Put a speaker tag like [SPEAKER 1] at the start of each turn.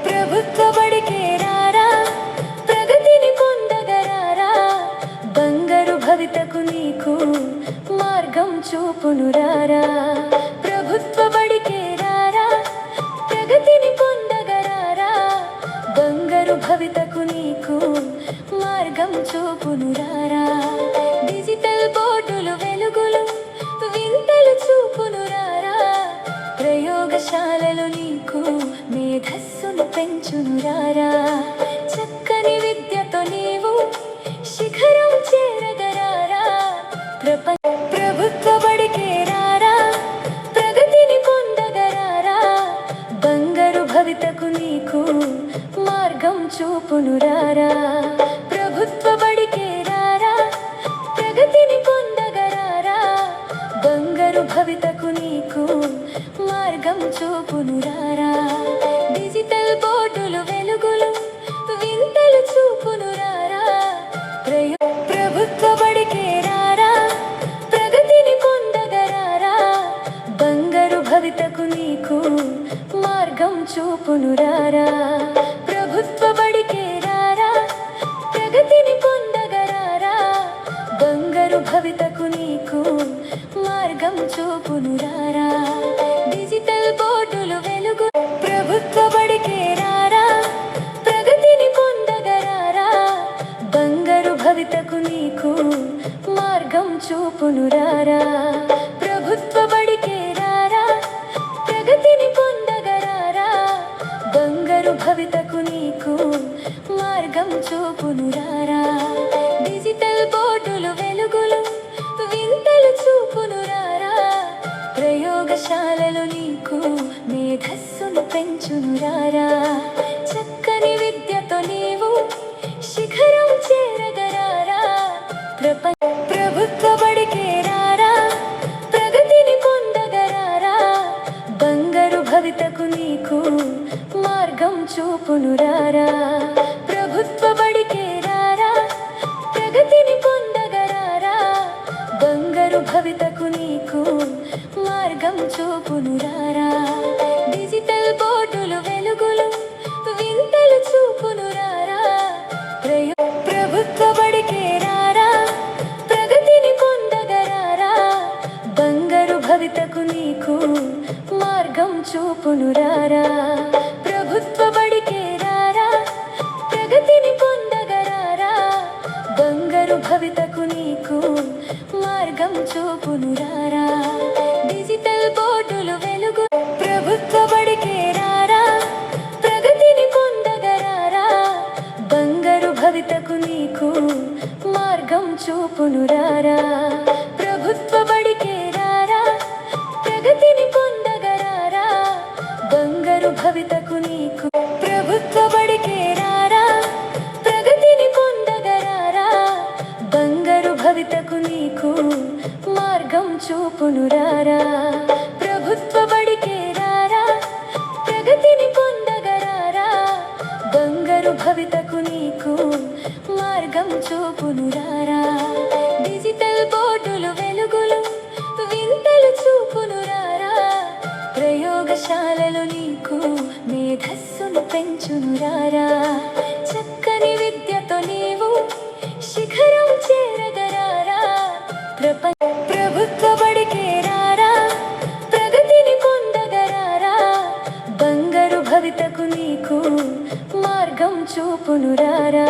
[SPEAKER 1] ప్రభుత్వ బడికే రారా, ప్రగతిని పొందగరారా, బంగారు భవితకు నీకు మార్గం చూపును రారా. ప్రభుత్వ బడికే రారా, ప్రగతిని పొందగరారా, బంగారు భవితకు నీకు మార్గం చూపును రారా. డిజిటల్ బోర్డులు వెలుగులు వింతలు చూపును రారా, ప్రయోగశాలలు నీకు మేధస్సును పెంచును రారా. చక్కని విద్యతో నీవు శిఖరం చేరగరారా, ప్రభుత్వ బడికే రారా, ప్రగతిని పొందగరారా, బంగారు భవితకు నీకు మార్గం చూపును రారా. ప్రభుత్వ బడికే రారా, ప్రగతిని పొందగరారా, బంగారు భవితకు నీకు మార్గం చూపును రారా. డిజిటల్ బోర్డులు వెలుగులు వింతలు చూపును రారా, ప్రభుత్వ బడికే రారా, ప్రగతిని పొందగరారా, బంగారు భవితకు నీకు మార్గం చూపును రారా. ప్రభుత్వ బడికే రారా, ప్రగతిని పొందగరారా, బంగారు భవితకు నీకు మార్గం చూపును రారా. డిజిటల్ బోర్డులు వెలుగు ప్రభుత్వ బడికే రారా, ప్రగతిని పొందగరారా, బంగారు భవితకు నీకు మార్గం చూపును రారా. ప్రభుత్వ బడికే రారా, ప్రగతిని పొందగరారా, బంగారు భవితకు నీకు మార్గం చూపును రారా. డిజిటల్ బోర్డులు వెలుగులు వింతలు చూపును రారా, ప్రయోగశాలలు నీకు మేధస్సును పెంచును రారా. చక్కని విద్యతో నీవు శిఖరం చేరగరారా, ప్రభుత్వ బడికే రారా, ప్రగతిని పొందగరారా, బంగారు భవితకు నీకు మార్గం చూపును రారా. ప్రభుత్వ బడికే రారా, ప్రగతిని పొందగరారా, బంగారు భవితకు నీకు మార్గం చూపును రారా. డిజిటల్ బోర్డులు వెలుగులు వింతలు చూపును రారా, ప్రభుత్వ బడికే రారా, ప్రగతిని పొందగరారా, బంగారు భవితకు నీకు మార్గం చూపును రారా. ప్రభుత్వ బడికే రారా, ప్రగతిని పొందగరారా, బంగారు భవితకు నీకు మార్గం చూపును రారా. డిజిటల్ బోర్డులు వెలుగు ప్రభుత్వ బడికే రారా, ప్రగతిని పొందగరారా, బంగారు భవితకు నీకు మార్గం చూపును రారా. ప్రభుత్వ బడికే రారా, ప్రగతిని పొందగరారా, బంగారు భవితకు నీకు ప్రభుత్వ బడికే రారా, ప్రగతిని పొందగరారా, బంగారు భవితకు నీకు మార్గం చూపును రారా. ప్రభుత్వ బడికే రారా, ప్రగతిని పొందగరారా, బంగారు భవితకు నీకు మార్గం చూపును రారా. డిజిటల్ బోర్డులు వెలుగులు వింతలు చూపును రారా, ప్రయోగశాలలు నీకు మేధస్సును పెంచును రారా. చక్కని విద్యతో నీవు శిఖరం చేరగరారా, ప్రభుత్వ బడికే రారా, ప్రగతిని పొందగరారా, బంగారు భవితకు నీకు మార్గం చూపును రారా.